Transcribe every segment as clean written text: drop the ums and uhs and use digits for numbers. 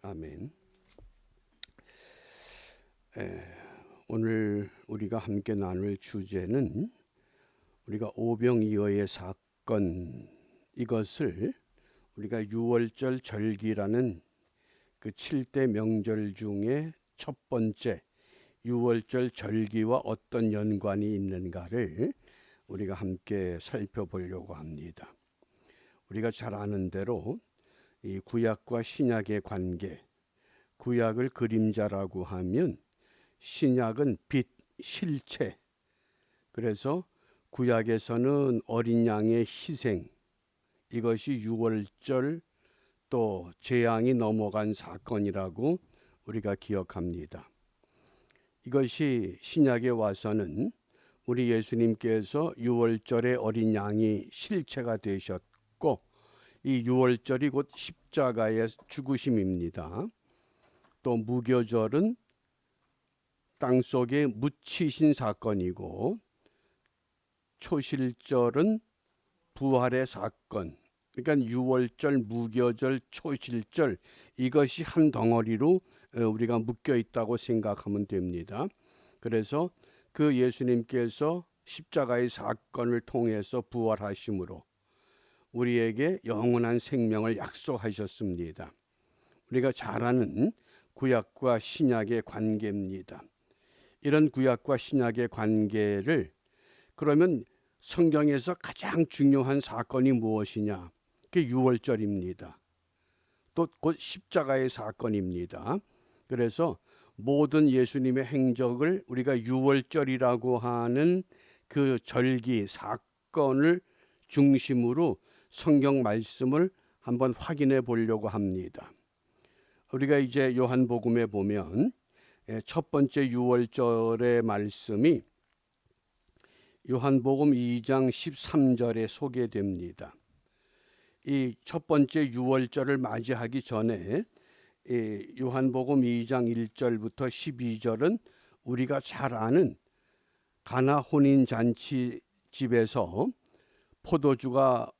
아멘. 오늘 우리가 함께 나눌 주제는 우리가 오병이어의 사건, 이것을 우리가 유월절 절기라는 그 7대 명절 중에 첫 번째 유월절 절기와 어떤 연관이 있는가를 우리가 함께 살펴보려고 합니다. 우리가 잘 아는 대로 이 구약과 신약의 관계, 구약을 그림자라고 하면 신약은 빛, 실체. 그래서 구약에서는 어린 양의 희생, 이것이 유월절 또 재앙이 넘어간 사건이라고 우리가 기억합니다. 이것이 신약에 와서는 우리 예수님께서 유월절의 어린 양이 실체가 되셨고, 이 유월절이 곧 십자가의 죽으심입니다. 또 무교절은 땅속에 묻히신 사건이고, 초실절은 부활의 사건. 그러니까 유월절, 무교절, 초실절, 이것이 한 덩어리로 우리가 묶여 있다고 생각하면 됩니다. 그래서 그 예수님께서 십자가의 사건을 통해서 부활하심으로 우리에게 영원한 생명을 약속하셨습니다. 우리가 잘 아는 구약과 신약의 관계입니다. 이런 구약과 신약의 관계를, 그러면 성경에서 가장 중요한 사건이 무엇이냐? 그게 유월절입니다. 또 곧 십자가의 사건입니다. 그래서 모든 예수님의 행적을 우리가 유월절이라고 하는 그 절기 사건을 중심으로 성경 말씀을 한번 확인해 보려고 합니다. 우리가 이제 요한복음에 보면 첫 번째 유월절의 말씀이 요한복음 2장 13절에 소개됩니다. 이 첫 번째 유월절을 맞이하기 전에 요한복음 2장 1절부터 12절은 우리가 잘 아는 가나 혼인잔치 집에서 포도주가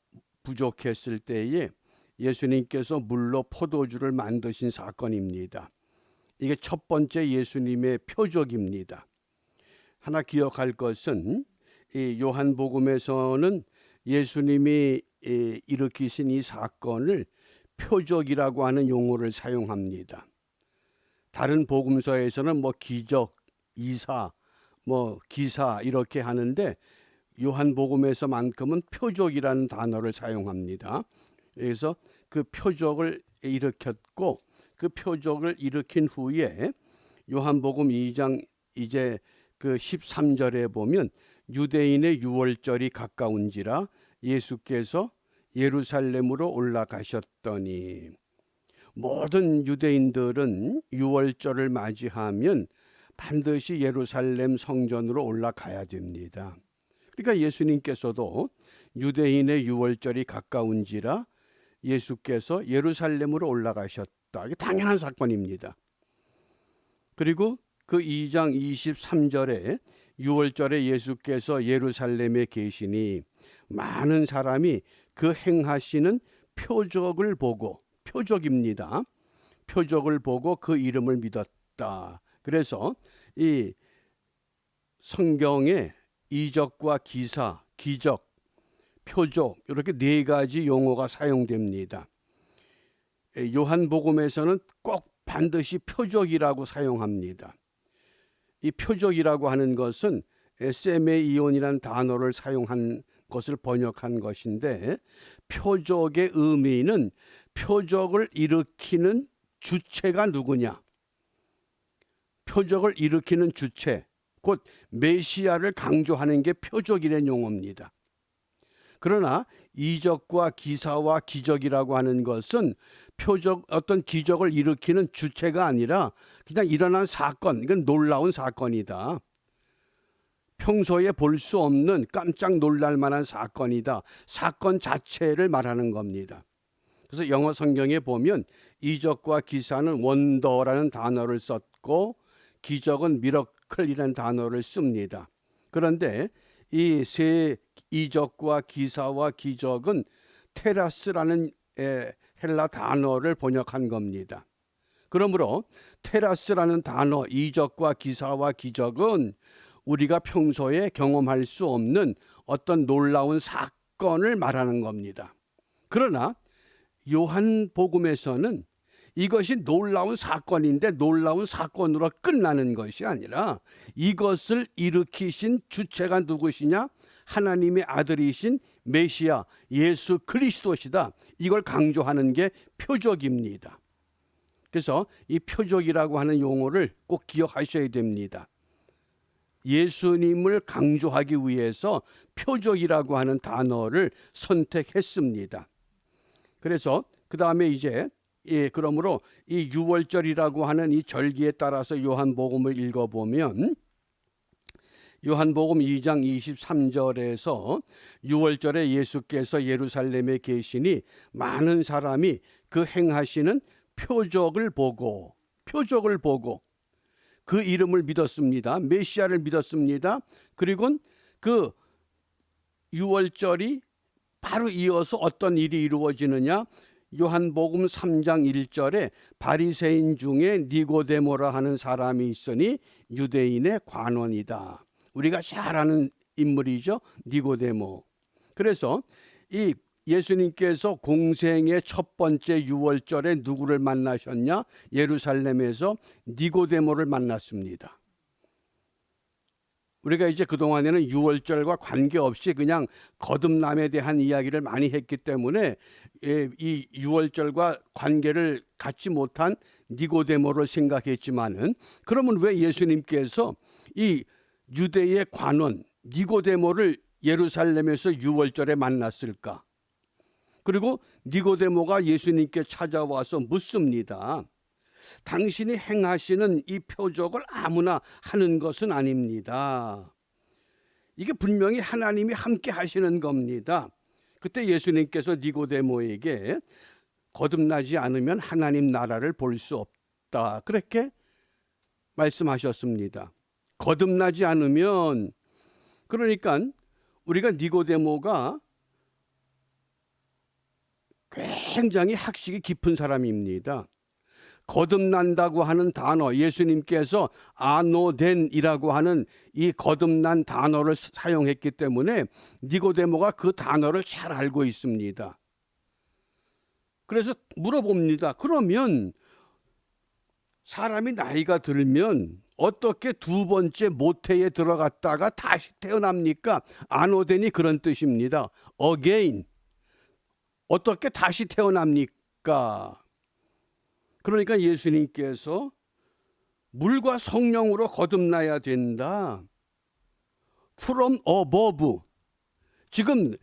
부족했을 때에 예수님께서 물로 포도주를 만드신 사건입니다. 이게 첫 번째 예수님의 표적입니다. 하나 기억할 것은 이 요한복음에서는 예수님이 일으키신 이 사건을 표적이라고 하는 용어를 사용합니다. 다른 복음서에서는 기적, 이사, 기사 이렇게 하는데 요한복음에서만큼은 표적이라는 단어를 사용합니다. 그래서 그 표적을 일으켰고, 그 표적을 일으킨 후에 요한복음 2장 이제 그 13절에 보면 유대인의 유월절이 가까운지라 예수께서 예루살렘으로 올라가셨더니, 모든 유대인들은 유월절을 맞이하면 반드시 예루살렘 성전으로 올라가야 됩니다. 그러니까 예수님께서도 유대인의 유월절이 가까운지라 예수께서 예루살렘으로 올라가셨다. 이게 당연한 사건입니다. 그리고 그 2장 23절에 유월절에 예수께서 예루살렘에 계시니 많은 사람이 그 행하시는 표적을 보고, 표적입니다. 표적을 보고 그 이름을 믿었다. 그래서 이 성경에 이적과 기사, 기적, 표적 이렇게 네 가지 용어가 사용됩니다. 요한복음에서는 꼭 반드시 표적이라고 사용합니다. 이 표적이라고 하는 것은 세메이온이라는 단어를 사용한 것을 번역한 것인데, 표적의 의미는 표적을 일으키는 주체가 누구냐? 표적을 일으키는 주체, 곧 메시아를 강조하는 게 표적이라는 용어입니다. 그러나 이적과 기사와 기적이라고 하는 것은 표적, 어떤 기적을 일으키는 주체가 아니라 그냥 일어난 사건, 이건 놀라운 사건이다. 평소에 볼 수 없는 깜짝 놀랄 만한 사건이다. 사건 자체를 말하는 겁니다. 그래서 영어 성경에 보면 이적과 기사는 원더라는 단어를 썼고, 기적은 미러클이라는 단어를 씁니다. 그런데 이 세 이적과 기사와 기적은 테라스라는 헬라 단어를 번역한 겁니다. 그러므로 테라스라는 단어, 이적과 기사와 기적은 우리가 평소에 경험할 수 없는 어떤 놀라운 사건을 말하는 겁니다. 그러나 요한복음에서는 이것이 놀라운 사건인데 놀라운 사건으로 끝나는 것이 아니라 이것을 일으키신 주체가 누구시냐? 하나님의 아들이신 메시아 예수 그리스도시다. 이걸 강조하는 게 표적입니다. 그래서 이 표적이라고 하는 용어를 꼭 기억하셔야 됩니다. 예수님을 강조하기 위해서 표적이라고 하는 단어를 선택했습니다. 그래서 그 다음에 이제 그러므로 이 유월절이라고 하는 이 절기에 따라서 요한복음을 읽어보면 요한복음 2장 23절에서 유월절에 예수께서 예루살렘에 계시니 많은 사람이 그 행하시는 표적을 보고 그 이름을 믿었습니다. 메시아를 믿었습니다. 그리고 그 유월절이 바로 이어서 어떤 일이 이루어지느냐? 요한복음 3장 1절에 바리새인 중에 니고데모라 하는 사람이 있으니 유대인의 관원이다. 우리가 잘 아는 인물이죠. 니고데모. 그래서 이 예수님께서 공생의 첫 번째 유월절에 누구를 만나셨냐? 예루살렘에서 니고데모를 만났습니다. 우리가 이제 그동안에는 유월절과 관계없이 그냥 거듭남에 대한 이야기를 많이 했기 때문에 이 유월절과 관계를 갖지 못한 니고데모를 생각했지만은 그러면 왜 예수님께서 이 유대의 관원 니고데모를 예루살렘에서 유월절에 만났을까? 그리고 니고데모가 예수님께 찾아와서 묻습니다. 당신이 행하시는 이 표적을 아무나 하는 것은 아닙니다. 이게 분명히 하나님이 함께 하시는 겁니다. 그때 예수님께서 니고데모에게 거듭나지 않으면 하나님 나라를 볼 수 없다. 그렇게 말씀하셨습니다. 거듭나지 않으면, 그러니까 우리가 니고데모가 굉장히 학식이 깊은 사람입니다. 거듭난다고 하는 단어, 예수님께서 아노덴이라고 하는 이 거듭난 단어를 사용했기 때문에 니고데모가 그 단어를 잘 알고 있습니다. 그래서 물어봅니다. 그러면 사람이 나이가 들면 어떻게 두 번째 모태에 들어갔다가 다시 태어납니까? 아노덴이 그런 뜻입니다. again. 어떻게 다시 태어납니까? 그러니까 예수님께서 물과 성령으로 거듭나야 된다. From above. 지금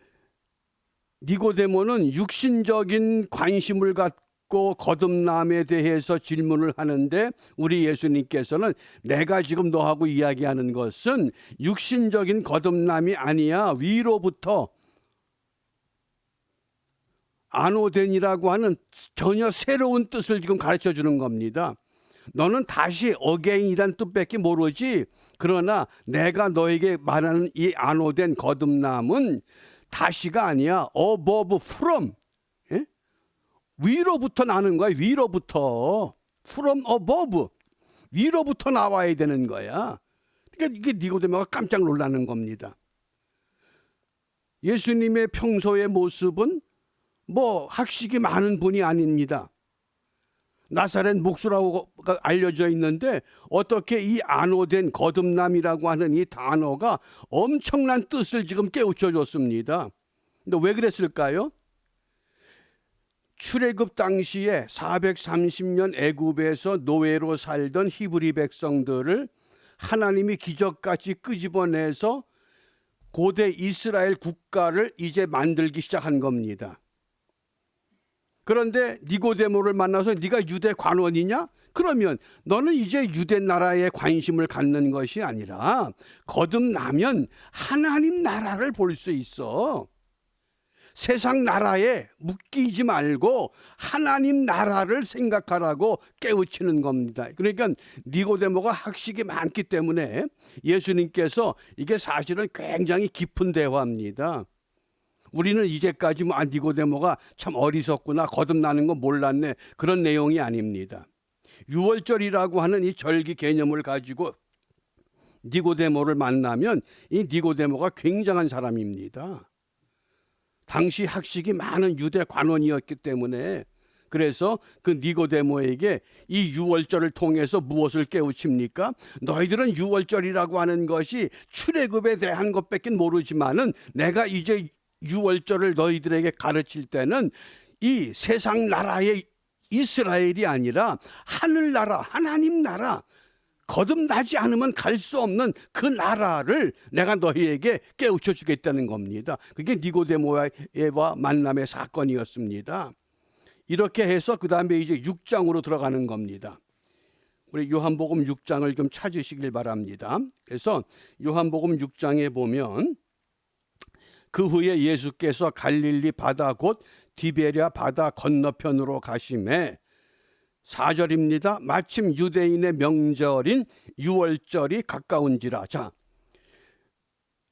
니고데모는 육신적인 관심을 갖고 거듭남에 대해서 질문을 하는데 우리 예수님께서는 내가 지금 너하고 이야기하는 것은 육신적인 거듭남이 아니야. 위로부터 아노덴이라고 하는 전혀 새로운 뜻을 지금 가르쳐 주는 겁니다. 너는 다시 어게인이란 뜻밖에 모르지. 그러나 내가 너에게 말하는 이 아노덴 거듭남은 다시가 아니야. above from. 예? 위로부터 나는 거야. 위로부터. from above. 위로부터 나와야 되는 거야. 그러니까 이게 니고데모가 깜짝 놀라는 겁니다. 예수님의 평소의 모습은 학식이 많은 분이 아닙니다. 나사렛 목수라고 알려져 있는데 어떻게 이 아노된 거듭남이라고 하는 이 단어가 엄청난 뜻을 지금 깨우쳐 줬습니다. 근데 왜 그랬을까요? 출애굽 당시에 430년 애굽에서 노예로 살던 히브리 백성들을 하나님이 기적같이 끄집어내서 고대 이스라엘 국가를 이제 만들기 시작한 겁니다. 그런데 니고데모를 만나서 네가 유대 관원이냐? 그러면 너는 이제 유대 나라에 관심을 갖는 것이 아니라 거듭나면 하나님 나라를 볼 수 있어. 세상 나라에 묶이지 말고 하나님 나라를 생각하라고 깨우치는 겁니다. 그러니까 니고데모가 학식이 많기 때문에 예수님께서 이게 사실은 굉장히 깊은 대화입니다. 우리는 이제까지 니고데모가 참 어리석구나, 거듭나는 거 몰랐네, 그런 내용이 아닙니다. 유월절이라고 하는 이 절기 개념을 가지고 니고데모를 만나면 이 니고데모가 굉장한 사람입니다. 당시 학식이 많은 유대 관원이었기 때문에, 그래서 그 니고데모에게 이 유월절을 통해서 무엇을 깨우칩니까? 너희들은 유월절이라고 하는 것이 출애굽에 대한 것밖에 모르지만은 내가 이제 유월절을 너희들에게 가르칠 때는 이 세상 나라의 이스라엘이 아니라 하늘나라, 하나님 나라, 거듭나지 않으면 갈 수 없는 그 나라를 내가 너희에게 깨우쳐 주겠다는 겁니다. 그게 니고데모와 만남의 사건이었습니다. 이렇게 해서 그 다음에 이제 6장으로 들어가는 겁니다. 우리 요한복음 6장을 좀 찾으시길 바랍니다. 그래서 요한복음 6장에 보면 그 후에 예수께서 갈릴리 바다 곧 디베랴 바다 건너편으로 가심에 4절입니다. 마침 유대인의 명절인 유월절이 가까운지라. 자,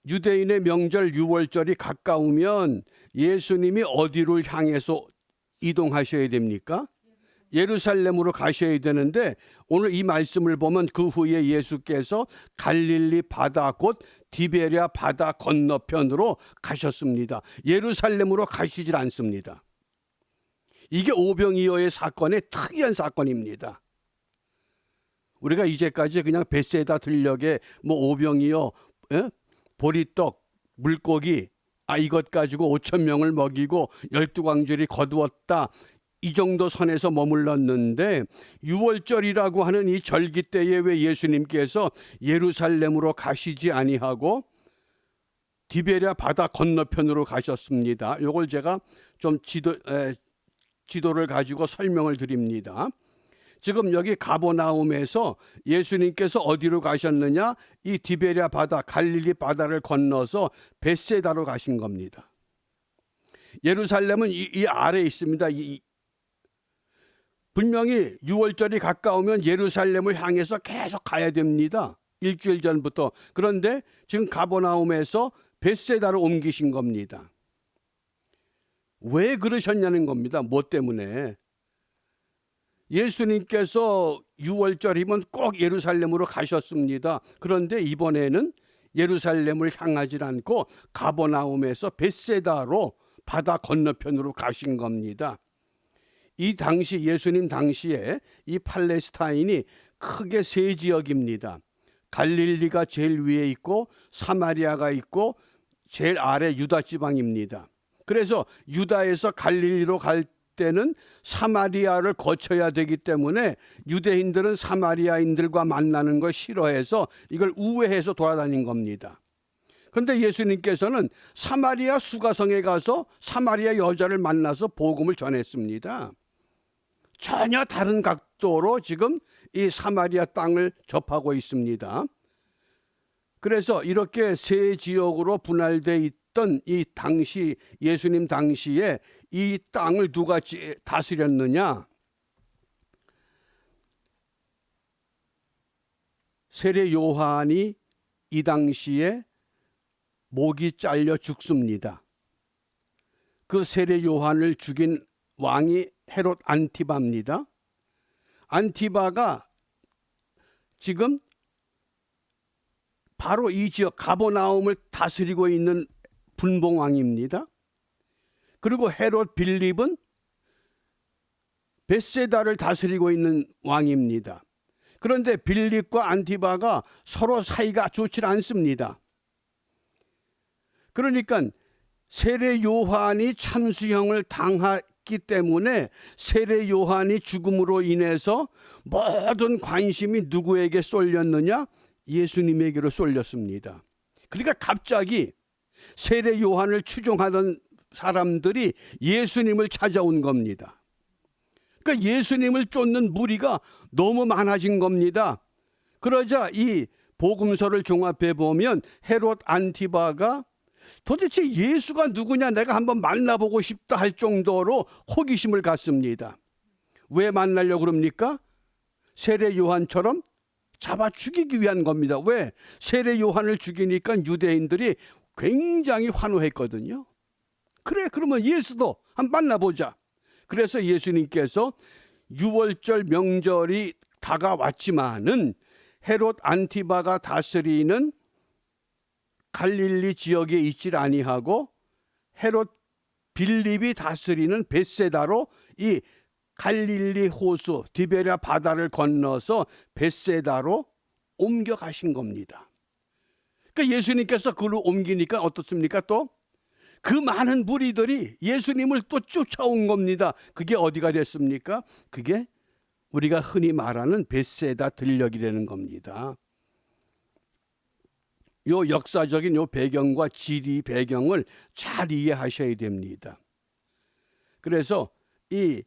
유대인의 명절 유월절이 가까우면 예수님이 어디를 향해서 이동하셔야 됩니까? 예루살렘으로 가셔야 되는데 오늘 이 말씀을 보면 그 후에 예수께서 갈릴리 바다 곧 디베랴 바다 건너편으로 가셨습니다. 예루살렘으로 가시질 않습니다. 이게 오병이어의 사건의 특이한 사건입니다. 우리가 이제까지 그냥 벳세다 들녘에 오병이어, 보리떡, 물고기, 이것 가지고 5,000명을 먹이고 12광절이 거두었다, 이 정도 선에서 머물렀는데 유월절이라고 하는 이 절기 때에 왜 예수님께서 예루살렘으로 가시지 아니하고 디베랴 바다 건너편으로 가셨습니다. 이걸 제가 좀 지도를 가지고 설명을 드립니다. 지금 여기 가버나움에서 예수님께서 어디로 가셨느냐? 이 디베랴 바다, 갈릴리 바다를 건너서 벳세다로 가신 겁니다. 예루살렘은 이 아래에 있습니다. 분명히 유월절이 가까우면 예루살렘을 향해서 계속 가야 됩니다. 일주일 전부터. 그런데 지금 가버나움에서 벳세다로 옮기신 겁니다. 왜 그러셨냐는 겁니다. 뭐 때문에? 예수님께서 유월절이면 꼭 예루살렘으로 가셨습니다. 그런데 이번에는 예루살렘을 향하지 않고 가버나움에서 벳세다로 바다 건너편으로 가신 겁니다. 이 당시 예수님 당시에 이 팔레스타인이 크게 세 지역입니다. 갈릴리가 제일 위에 있고 사마리아가 있고 제일 아래 유다 지방입니다. 그래서 유다에서 갈릴리로 갈 때는 사마리아를 거쳐야 되기 때문에 유대인들은 사마리아인들과 만나는 걸 싫어해서 이걸 우회해서 돌아다닌 겁니다. 그런데 예수님께서는 사마리아 수가성에 가서 사마리아 여자를 만나서 복음을 전했습니다. 전혀 다른 각도로 지금 이 사마리아 땅을 접하고 있습니다. 그래서 이렇게 세 지역으로 분할되어 있던 이 당시 예수님 당시에 이 땅을 누가 다스렸느냐? 세례 요한이 이 당시에 목이 잘려 죽습니다. 그 세례 요한을 죽인 왕이 헤롯 안티바입니다. 안티바가 지금 바로 이 지역 가버나움을 다스리고 있는 분봉왕입니다. 그리고 헤롯 빌립은 벳세다를 다스리고 있는 왕입니다. 그런데 빌립과 안티바가 서로 사이가 좋지 않습니다. 그러니까 세례 요한이 참수형을 당했기 때문에 세례 요한이 죽음으로 인해서 모든 관심이 누구에게 쏠렸느냐? 예수님에게로 쏠렸습니다. 그러니까 갑자기 세례 요한을 추종하던 사람들이 예수님을 찾아온 겁니다. 그러니까 예수님을 쫓는 무리가 너무 많아진 겁니다. 그러자 이 복음서를 종합해 보면 헤롯 안티바가 도대체 예수가 누구냐, 내가 한번 만나보고 싶다 할 정도로 호기심을 갖습니다. 왜 만나려고 그럽니까? 세례 요한처럼 잡아 죽이기 위한 겁니다. 왜? 세례 요한을 죽이니까 유대인들이 굉장히 환호했거든요. 그래, 그러면 예수도 한번 만나보자. 그래서 예수님께서 유월절 명절이 다가왔지만은 헤롯 안티바가 다스리는 갈릴리 지역에 있질 아니하고 헤롯 빌립이 다스리는 벳세다로 이 갈릴리 호수 디베랴 바다를 건너서 벳세다로 옮겨가신 겁니다. 그러니까 예수님께서 그로 옮기니까 어떻습니까? 또 그 많은 무리들이 예수님을 또 쫓아온 겁니다. 그게 어디가 됐습니까? 그게 우리가 흔히 말하는 벳세다 들녘이라는 겁니다. 요 역사적인 요 배경과 지리 배경을 잘 이해하셔야 됩니다. 그래서 이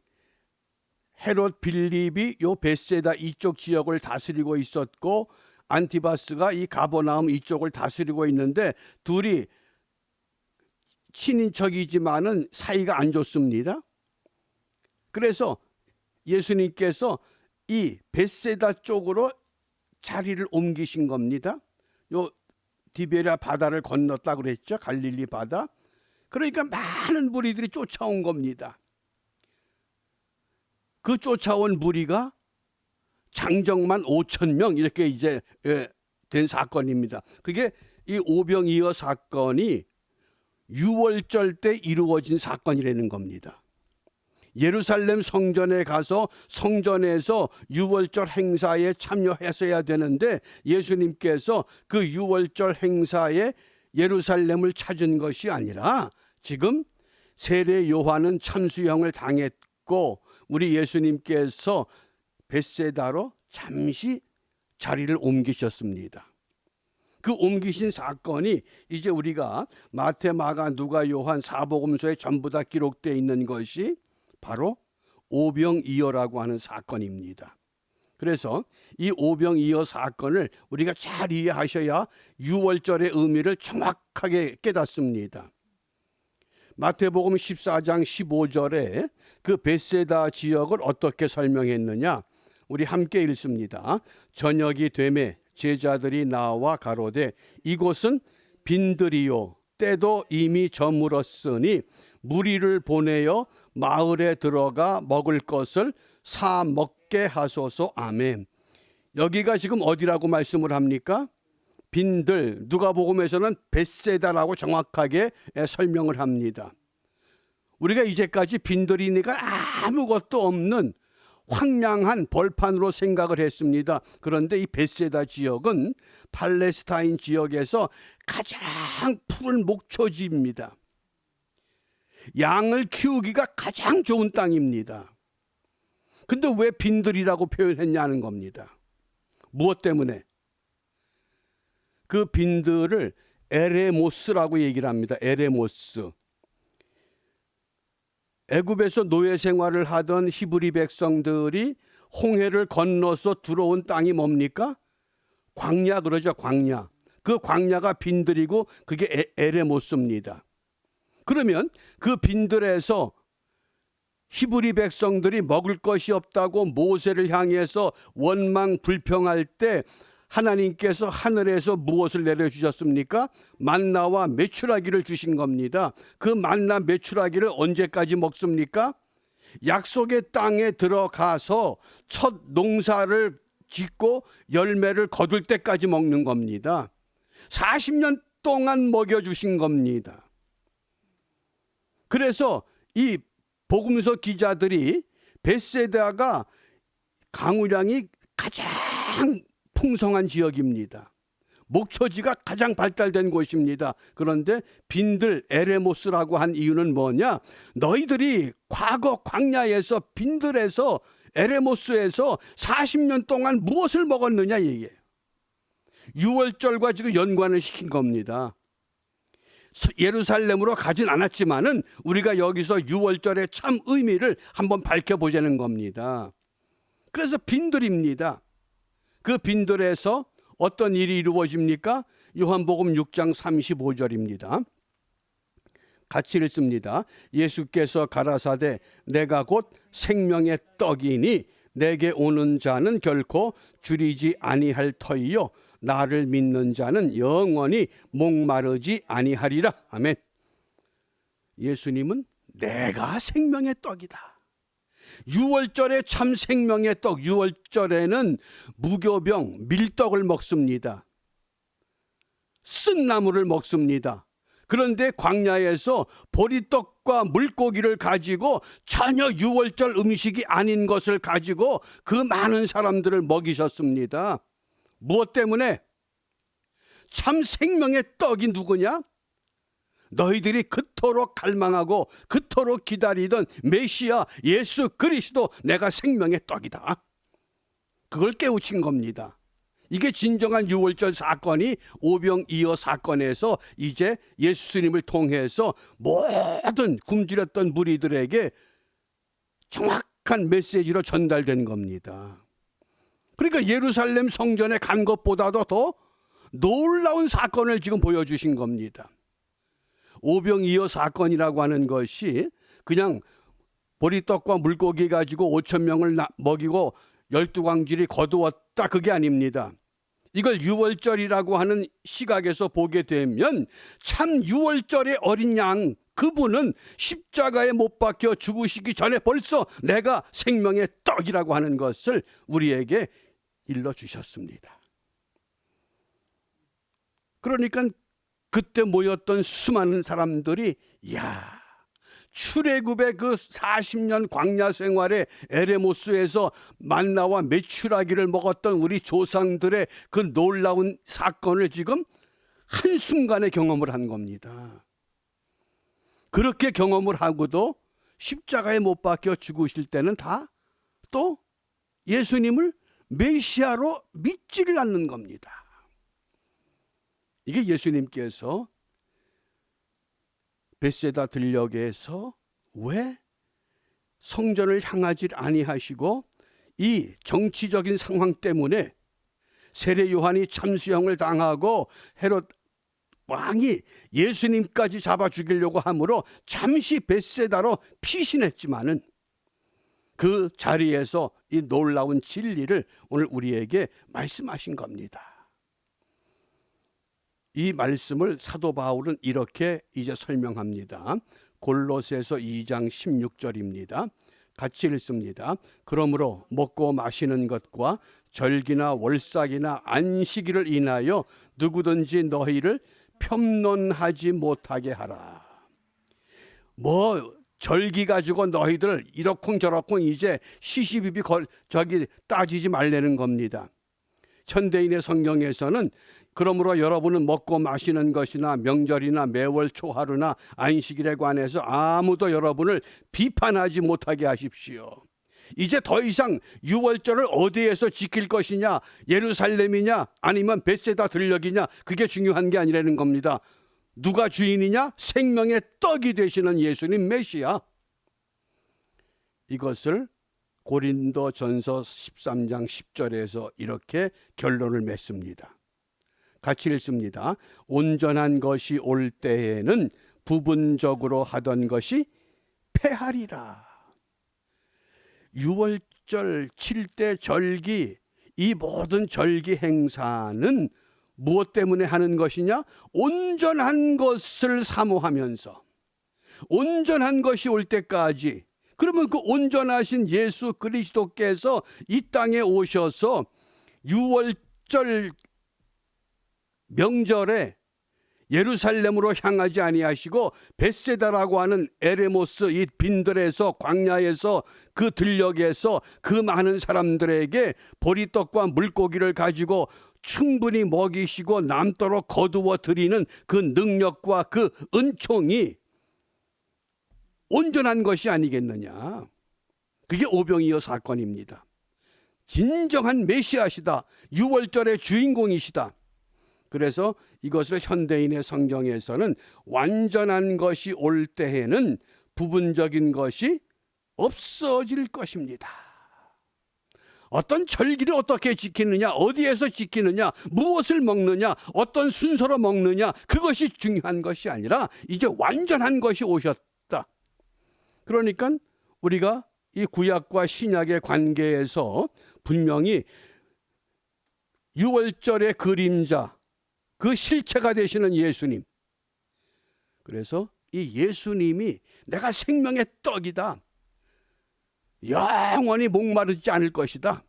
헤롯 빌립이 요 벳세다 이쪽 지역을 다스리고 있었고 안티바스가 이 가버나움 이쪽을 다스리고 있는데 둘이 친인척이지만은 사이가 안 좋습니다. 그래서 예수님께서 이 벳세다 쪽으로 자리를 옮기신 겁니다. 요 디베랴 바다를 건넜다 그랬죠. 갈릴리 바다. 그러니까 많은 무리들이 쫓아온 겁니다. 그 쫓아온 무리가 장정만 5,000명 이렇게 이제 된 사건입니다. 그게 이 오병이어 사건이 유월절 때 이루어진 사건이라는 겁니다. 예루살렘 성전에 가서 성전에서 유월절 행사에 참여했어야 되는데 예수님께서 그 유월절 행사에 예루살렘을 찾은 것이 아니라 지금 세례 요한은 참수형을 당했고 우리 예수님께서 벳세다로 잠시 자리를 옮기셨습니다. 그 옮기신 사건이 이제 우리가 마태, 마가, 누가, 요한 사복음서에 전부 다 기록되어 있는 것이 바로 오병이어라고 하는 사건입니다. 그래서 이 오병이어 사건을 우리가 잘 이해하셔야 유월절의 의미를 정확하게 깨닫습니다. 마태복음 14장 15절에 그 벳세다 지역을 어떻게 설명했느냐? 우리 함께 읽습니다. 저녁이 되매 제자들이 나와 가로되 이곳은 빈들이요 때도 이미 저물었으니 무리를 보내어 마을에 들어가 먹을 것을 사 먹게 하소서. 아멘. 여기가 지금 어디라고 말씀을 합니까? 빈들, 누가복음에서는 벳세다라고 정확하게 설명을 합니다. 우리가 이제까지 빈들이니까 아무것도 없는 황량한 벌판으로 생각을 했습니다. 그런데 이 벳세다 지역은 팔레스타인 지역에서 가장 푸른 목초지입니다. 양을 키우기가 가장 좋은 땅입니다. 근데 왜 빈들이라고 표현했냐는 겁니다. 무엇 때문에? 그 빈들을 에레모스라고 얘기를 합니다. 에레모스. 애굽에서 노예 생활을 하던 히브리 백성들이 홍해를 건너서 들어온 땅이 뭡니까? 광야 그러죠. 광야. 그 광야가 빈들이고 그게 에레모스입니다. 그러면 그 빈들에서 히브리 백성들이 먹을 것이 없다고 모세를 향해서 원망 불평할 때 하나님께서 하늘에서 무엇을 내려주셨습니까? 만나와 메추라기를 주신 겁니다. 그 만나 메추라기를 언제까지 먹습니까? 약속의 땅에 들어가서 첫 농사를 짓고 열매를 거둘 때까지 먹는 겁니다. 40년 동안 먹여주신 겁니다. 그래서 이 복음서 기자들이 벳세다가 강우량이 가장 풍성한 지역입니다. 목초지가 가장 발달된 곳입니다. 그런데 빈들 에레모스라고 한 이유는 뭐냐? 너희들이 과거 광야에서 빈들에서 에레모스에서 40년 동안 무엇을 먹었느냐 이게 유월절과 지금 연관을 시킨 겁니다. 예루살렘으로 가진 않았지만은 우리가 여기서 유월절의 참 의미를 한번 밝혀보자는 겁니다. 그래서 빈들입니다. 그 빈들에서 어떤 일이 이루어집니까? 요한복음 6장 35절입니다. 같이 읽습니다. 예수께서 가라사대 내가 곧 생명의 떡이니 내게 오는 자는 결코 줄이지 아니할 터이요 나를 믿는 자는 영원히 목마르지 아니하리라. 아멘. 예수님은 내가 생명의 떡이다. 유월절에 참 생명의 떡, 유월절에는 무교병 밀떡을 먹습니다. 쓴 나물을 먹습니다. 그런데 광야에서 보리떡과 물고기를 가지고 전혀 유월절 음식이 아닌 것을 가지고 그 많은 사람들을 먹이셨습니다. 무엇 때문에? 참 생명의 떡이 누구냐? 너희들이 그토록 갈망하고 그토록 기다리던 메시아 예수 그리스도, 내가 생명의 떡이다. 그걸 깨우친 겁니다. 이게 진정한 유월절 사건이 오병이어 사건에서 이제 예수님을 통해서 모든 굶주렸던 무리들에게 정확한 메시지로 전달된 겁니다. 그러니까 예루살렘 성전에 간 것보다도 더 놀라운 사건을 지금 보여주신 겁니다. 오병이어 사건이라고 하는 것이 그냥 보리떡과 물고기 가지고 5,000명을 먹이고 12광질이 거두었다, 그게 아닙니다. 이걸 유월절이라고 하는 시각에서 보게 되면 참 유월절의 어린 양, 그분은 십자가에 못 박혀 죽으시기 전에 벌써 내가 생명의 떡이라고 하는 것을 우리에게 일러주셨습니다. 그러니까 그때 모였던 수많은 사람들이, 야, 출애굽의 그 40년 광야 생활에 에레모스에서 만나와 메추라기를 먹었던 우리 조상들의 그 놀라운 사건을 지금 한순간에 경험을 한 겁니다. 그렇게 경험을 하고도 십자가에 못 박혀 죽으실 때는 다 또 예수님을 메시아로 믿지를 않는 겁니다. 이게 예수님께서 벳세다 들녘에서 왜 성전을 향하지 아니하시고 이 정치적인 상황 때문에 세례 요한이 참수형을 당하고 헤롯 왕이 예수님까지 잡아 죽이려고 하므로 잠시 벳세다로 피신했지만은 그 자리에서 이 놀라운 진리를 오늘 우리에게 말씀하신 겁니다. 이 말씀을 사도 바울은 이렇게 이제 설명합니다. 골로새서 2장 16절입니다. 같이 읽습니다. 그러므로 먹고 마시는 것과 절기나 월삭이나 안식일을 인하여 누구든지 너희를 편론하지 못하게 하라. 절기 가지고 너희들 이러쿵저러쿵 이제 시시비비 따지지 말라는 겁니다. 현대인의 성경에서는 그러므로 여러분은 먹고 마시는 것이나 명절이나 매월 초하루나 안식일에 관해서 아무도 여러분을 비판하지 못하게 하십시오. 이제 더 이상 유월절을 어디에서 지킬 것이냐, 예루살렘이냐 아니면 벳세다 들녘이냐, 그게 중요한 게 아니라는 겁니다. 누가 주인이냐? 생명의 떡이 되시는 예수님 메시아. 이것을 고린도전서 13장 10절에서 이렇게 결론을 맺습니다. 같이 읽습니다. 온전한 것이 올 때에는 부분적으로 하던 것이 패하리라. 유월절, 7대 절기, 이 모든 절기 행사는 무엇 때문에 하는 것이냐? 온전한 것을 사모하면서 온전한 것이 올 때까지, 그러면 그 온전하신 예수 그리스도께서 이 땅에 오셔서 유월절 명절에 예루살렘으로 향하지 아니하시고 벳세다라고 하는 에레모스 이 빈들에서, 광야에서, 그 들녘에서 그 많은 사람들에게 보리떡과 물고기를 가지고 충분히 먹이시고 남도록 거두어 드리는 그 능력과 그 은총이 온전한 것이 아니겠느냐. 그게 오병이어 사건입니다. 진정한 메시아시다. 유월절의 주인공이시다. 그래서 이것을 현대인의 성경에서는 완전한 것이 올 때에는 부분적인 것이 없어질 것입니다. 어떤 절기를 어떻게 지키느냐, 어디에서 지키느냐, 무엇을 먹느냐, 어떤 순서로 먹느냐, 그것이 중요한 것이 아니라 이제 완전한 것이 오셨다. 그러니까 우리가 이 구약과 신약의 관계에서 분명히 유월절의 그림자, 그 실체가 되시는 예수님, 그래서 이 예수님이 내가 생명의 떡이다, 영원히 목마르지 않을 것이다,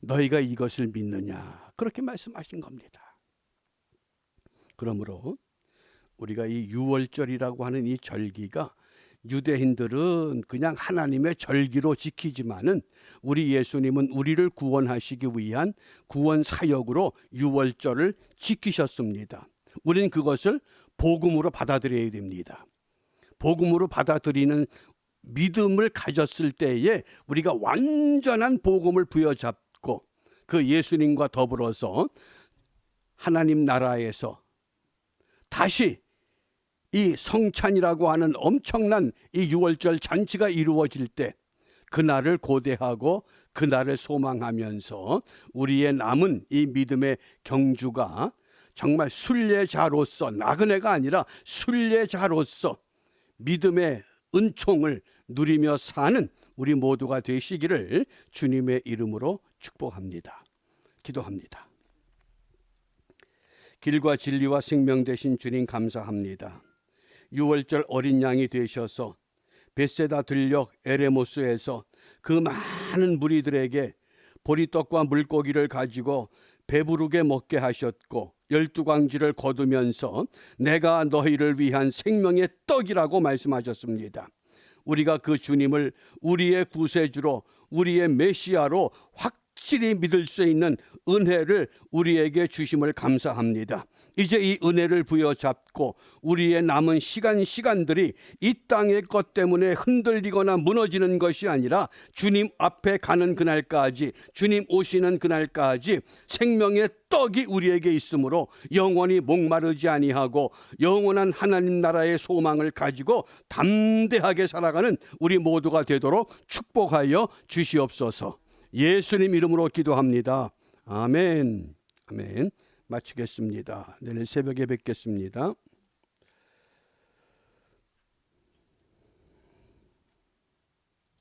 너희가 이것을 믿느냐, 그렇게 말씀하신 겁니다. 그러므로 우리가 이 유월절이라고 하는 이 절기가 유대인들은 그냥 하나님의 절기로 지키지만은 우리 예수님은 우리를 구원하시기 위한 구원 사역으로 유월절을 지키셨습니다. 우리는 그것을 복음으로 받아들여야 됩니다. 복음으로 받아들이는 믿음을 가졌을 때에 우리가 완전한 복음을 부여잡고 그 예수님과 더불어서 하나님 나라에서 다시 이 성찬이라고 하는 엄청난 이 유월절 잔치가 이루어질 때 그날을 고대하고 그날을 소망하면서 우리의 남은 이 믿음의 경주가 정말 순례자로서, 나그네가 아니라 순례자로서 믿음의 은총을 누리며 사는 우리 모두가 되시기를 주님의 이름으로 축복합니다. 기도합니다. 길과 진리와 생명 되신 주님 감사합니다. 유월절 어린 양이 되셔서 벳세다 들녘 에레모스에서 그 많은 무리들에게 보리떡과 물고기를 가지고 배부르게 먹게 하셨고 12광지를 거두면서 내가 너희를 위한 생명의 떡이라고 말씀하셨습니다. 우리가 그 주님을 우리의 구세주로, 우리의 메시아로 확실히 믿을 수 있는 은혜를 우리에게 주심을 감사합니다. 이제 이 은혜를 부여잡고 우리의 남은 시간들이 이 땅의 것 때문에 흔들리거나 무너지는 것이 아니라 주님 앞에 가는 그날까지, 주님 오시는 그날까지 생명의 떡이 우리에게 있으므로 영원히 목마르지 아니하고 영원한 하나님 나라의 소망을 가지고 담대하게 살아가는 우리 모두가 되도록 축복하여 주시옵소서. 예수님 이름으로 기도합니다. 아멘. 아멘. 마치겠습니다. 내일 새벽에 뵙겠습니다.